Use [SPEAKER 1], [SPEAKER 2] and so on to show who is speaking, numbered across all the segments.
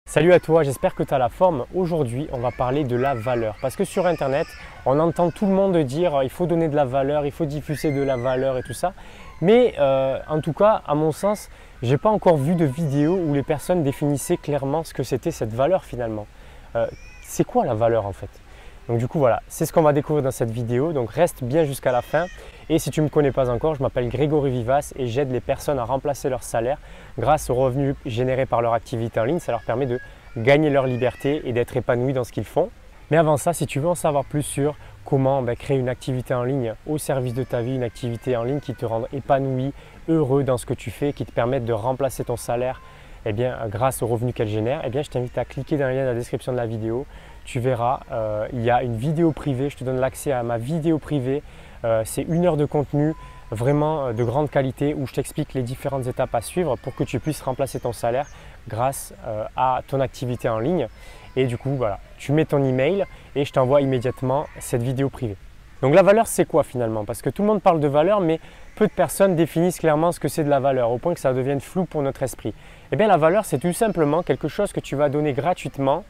[SPEAKER 1] Salut à toi, j'espère que tu as la forme. Aujourd'hui, on va parler de la valeur. Parce que sur Internet, on entend tout le monde dire il faut donner de la valeur, il faut diffuser de la valeur et tout ça. Mais en tout cas, à mon sens, je n'ai pas encore vu de vidéo où les personnes définissaient clairement ce que c'était cette valeur finalement. C'est quoi la valeur en fait? Donc du coup voilà, c'est ce qu'on va découvrir dans cette vidéo, donc reste bien jusqu'à la fin. Et si tu ne me connais pas encore, je m'appelle Grégory Vivas et j'aide les personnes à remplacer leur salaire grâce aux revenus générés par leur activité en ligne. Ça leur permet de gagner leur liberté et d'être épanouis dans ce qu'ils font. Mais avant ça, si tu veux en savoir plus sur comment créer une activité en ligne au service de ta vie, une activité en ligne qui te rende épanoui, heureux dans ce que tu fais, qui te permette de remplacer ton salaire grâce aux revenus qu'elle génère, je t'invite à cliquer dans le lien dans la description de la vidéo. Tu verras, il y a une vidéo privée, je te donne l'accès à ma vidéo privée. C'est 1 heure de contenu vraiment de grande qualité où je t'explique les différentes étapes à suivre pour que tu puisses remplacer ton salaire grâce à ton activité en ligne. Et du coup, voilà, tu mets ton email et je t'envoie immédiatement cette vidéo privée. Donc la valeur, c'est quoi finalement? Parce que tout le monde parle de valeur, mais peu de personnes définissent clairement ce que c'est de la valeur, au point que ça devienne flou pour notre esprit. Eh bien la valeur, c'est tout simplement quelque chose que tu vas donner gratuitement,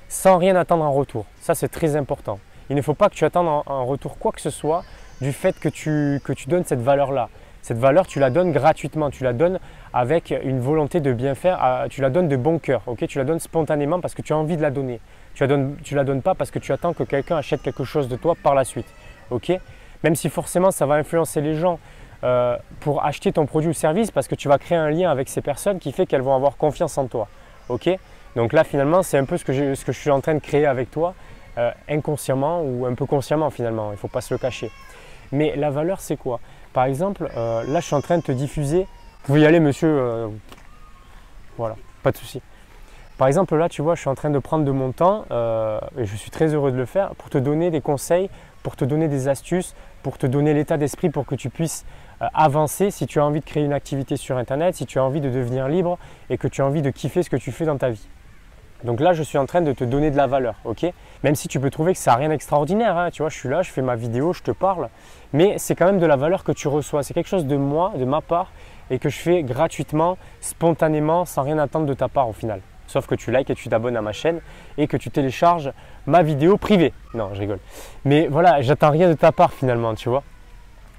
[SPEAKER 1] sans rien attendre en retour. Ça, c'est très important. Il ne faut pas que tu attendes en retour quoi que ce soit du fait que tu donnes cette valeur-là. Cette valeur, tu la donnes gratuitement, tu la donnes avec une volonté de bien faire, tu la donnes de bon cœur, tu la donnes spontanément parce que tu as envie de la donner. Tu la donnes pas parce que tu attends que quelqu'un achète quelque chose de toi par la suite. Même si forcément ça va influencer les gens pour acheter ton produit ou service parce que tu vas créer un lien avec ces personnes qui fait qu'elles vont avoir confiance en toi. Donc là finalement c'est un peu ce que je suis en train de créer avec toi, inconsciemment ou un peu consciemment finalement, il ne faut pas se le cacher. Mais la valeur c'est quoi? Par exemple, là je suis en train de te diffuser, vous pouvez y aller monsieur, voilà, pas de souci. Par exemple là tu vois je suis en train de prendre de mon temps et je suis très heureux de le faire pour te donner des conseils, pour te donner des astuces, pour te donner l'état d'esprit pour que tu puisses avancer si tu as envie de créer une activité sur Internet, si tu as envie de devenir libre et que tu as envie de kiffer ce que tu fais dans ta vie. Donc là, je suis en train de te donner de la valeur, Même si tu peux trouver que ça n'a rien d'extraordinaire, hein, tu vois, je suis là, je fais ma vidéo, je te parle, mais c'est quand même de la valeur que tu reçois. C'est quelque chose de moi, de ma part, et que je fais gratuitement, spontanément, sans rien attendre de ta part au final. Sauf que tu likes et tu t'abonnes à ma chaîne et que tu télécharges ma vidéo privée. Non, je rigole. Mais voilà, j'attends rien de ta part finalement, tu vois.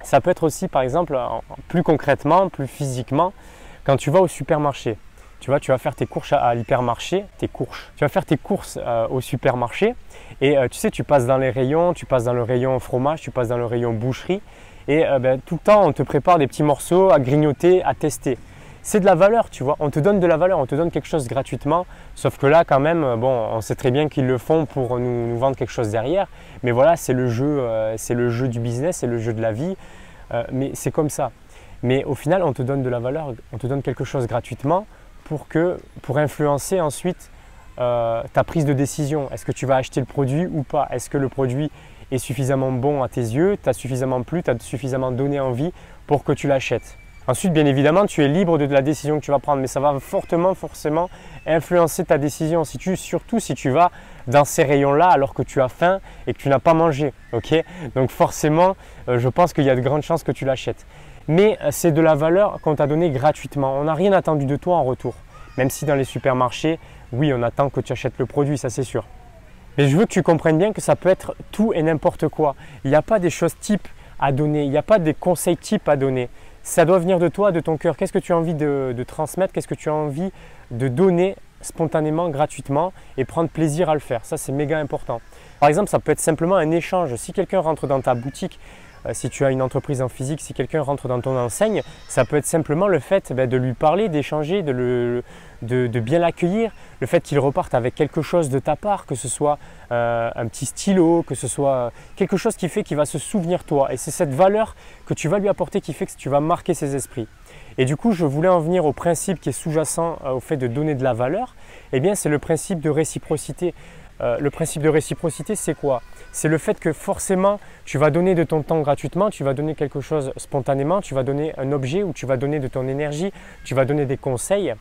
[SPEAKER 1] Ça peut être aussi, par exemple, plus concrètement, plus physiquement, quand tu vas au supermarché. Tu vois, tu vas faire tes courses à l'hypermarché, tu vas faire tes courses au supermarché et tu sais, tu passes dans les rayons, tu passes dans le rayon fromage, tu passes dans le rayon boucherie et tout le temps, on te prépare des petits morceaux à grignoter, à tester. C'est de la valeur, tu vois, on te donne de la valeur, on te donne quelque chose gratuitement, sauf que là, quand même, on sait très bien qu'ils le font pour nous vendre quelque chose derrière, mais voilà, c'est le jeu du business, c'est le jeu de la vie, mais c'est comme ça. Mais au final, on te donne de la valeur, on te donne quelque chose gratuitement, pour influencer ensuite ta prise de décision. Est-ce que tu vas acheter le produit ou pas? Est-ce que le produit est suffisamment bon à tes yeux? T'as suffisamment plu, t'as suffisamment donné envie pour que tu l'achètes? Ensuite, bien évidemment, tu es libre de la décision que tu vas prendre, mais ça va fortement, forcément influencer ta décision. Surtout si tu vas dans ces rayons-là alors que tu as faim et que tu n'as pas mangé. Donc forcément, je pense qu'il y a de grandes chances que tu l'achètes. Mais c'est de la valeur qu'on t'a donnée gratuitement. On n'a rien attendu de toi en retour. Même si dans les supermarchés, oui, on attend que tu achètes le produit, ça c'est sûr. Mais je veux que tu comprennes bien que ça peut être tout et n'importe quoi. Il n'y a pas des choses types à donner, il n'y a pas des conseils types à donner. Ça doit venir de toi, de ton cœur. Qu'est-ce que tu as envie de transmettre? Qu'est-ce que tu as envie de donner spontanément, gratuitement et prendre plaisir à le faire? Ça, c'est méga important. Par exemple, ça peut être simplement un échange. Si quelqu'un rentre dans ta boutique, si tu as une entreprise en physique, si quelqu'un rentre dans ton enseigne, ça peut être simplement le fait de lui parler, d'échanger, de bien l'accueillir, le fait qu'il reparte avec quelque chose de ta part, que ce soit un petit stylo, que ce soit quelque chose qui fait qu'il va se souvenir toi. Et c'est cette valeur que tu vas lui apporter qui fait que tu vas marquer ses esprits. Et du coup, je voulais en venir au principe qui est sous-jacent au fait de donner de la valeur. C'est le principe de réciprocité. Le principe de réciprocité, c'est quoi? C'est le fait que forcément, tu vas donner de ton temps gratuitement, tu vas donner quelque chose spontanément, tu vas donner un objet ou tu vas donner de ton énergie, tu vas donner des conseils.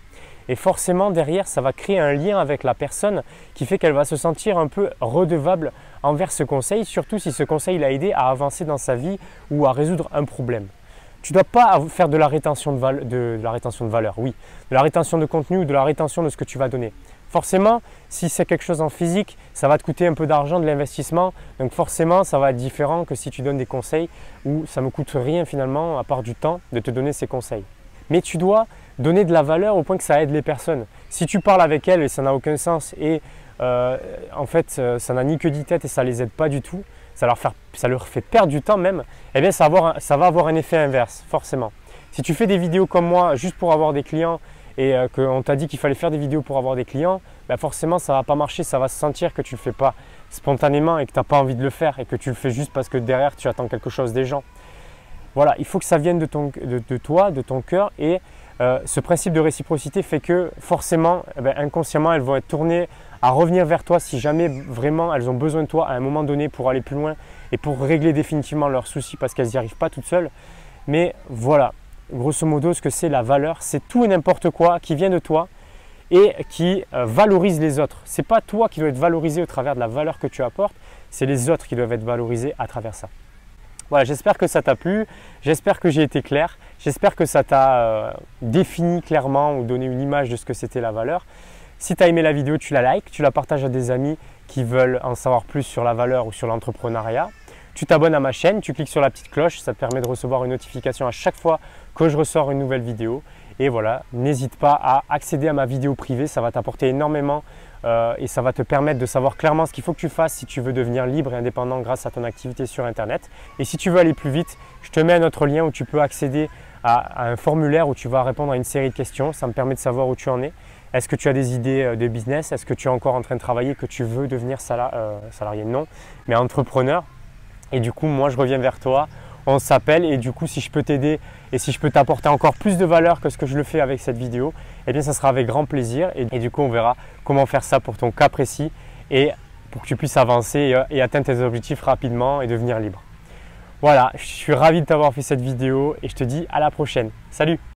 [SPEAKER 1] Et forcément, derrière, ça va créer un lien avec la personne qui fait qu'elle va se sentir un peu redevable envers ce conseil, surtout si ce conseil l'a aidé à avancer dans sa vie ou à résoudre un problème. Tu ne dois pas faire de la rétention de valeur, oui, de la rétention de contenu ou de la rétention de ce que tu vas donner. Forcément, si c'est quelque chose en physique, ça va te coûter un peu d'argent, de l'investissement. Donc forcément, ça va être différent que si tu donnes des conseils où ça ne me coûte rien finalement, à part du temps, de te donner ces conseils. Mais tu dois donner de la valeur au point que ça aide les personnes. Si tu parles avec elles et ça n'a aucun sens et en fait ça n'a ni queue ni tête et ça ne les aide pas du tout, ça leur fait perdre du temps même, eh bien ça va avoir un effet inverse, forcément. Si tu fais des vidéos comme moi juste pour avoir des clients et qu'on t'a dit qu'il fallait faire des vidéos pour avoir des clients, ben forcément ça ne va pas marcher, ça va se sentir que tu ne le fais pas spontanément et que tu n'as pas envie de le faire et que tu le fais juste parce que derrière tu attends quelque chose des gens. Voilà, il faut que ça vienne de toi, de ton cœur et ce principe de réciprocité fait que forcément, inconsciemment, elles vont être tournées à revenir vers toi si jamais vraiment elles ont besoin de toi à un moment donné pour aller plus loin et pour régler définitivement leurs soucis parce qu'elles n'y arrivent pas toutes seules. Mais voilà, grosso modo, ce que c'est la valeur, c'est tout et n'importe quoi qui vient de toi et qui valorise les autres. Ce n'est pas toi qui dois être valorisé au travers de la valeur que tu apportes, c'est les autres qui doivent être valorisés à travers ça. Voilà, j'espère que ça t'a plu, j'espère que j'ai été clair, j'espère que ça t'a défini clairement ou donné une image de ce que c'était la valeur. Si tu as aimé la vidéo, tu la likes, tu la partages à des amis qui veulent en savoir plus sur la valeur ou sur l'entrepreneuriat. Tu t'abonnes à ma chaîne, tu cliques sur la petite cloche, ça te permet de recevoir une notification à chaque fois que je ressors une nouvelle vidéo. Et voilà, n'hésite pas à accéder à ma vidéo privée, ça va t'apporter énormément et ça va te permettre de savoir clairement ce qu'il faut que tu fasses si tu veux devenir libre et indépendant grâce à ton activité sur Internet. Et si tu veux aller plus vite, je te mets un autre lien où tu peux accéder à un formulaire où tu vas répondre à une série de questions. Ça me permet de savoir où tu en es. Est-ce que tu as des idées de business? Est-ce que tu es encore en train de travailler, que tu veux devenir salarié? Non, mais entrepreneur. Et du coup, moi, je reviens vers toi. On s'appelle et du coup, si je peux t'aider et si je peux t'apporter encore plus de valeur que ce que je le fais avec cette vidéo, eh bien, ça sera avec grand plaisir. Et du coup, on verra comment faire ça pour ton cas précis et pour que tu puisses avancer et atteindre tes objectifs rapidement et devenir libre. Voilà, je suis ravi de t'avoir fait cette vidéo et je te dis à la prochaine. Salut!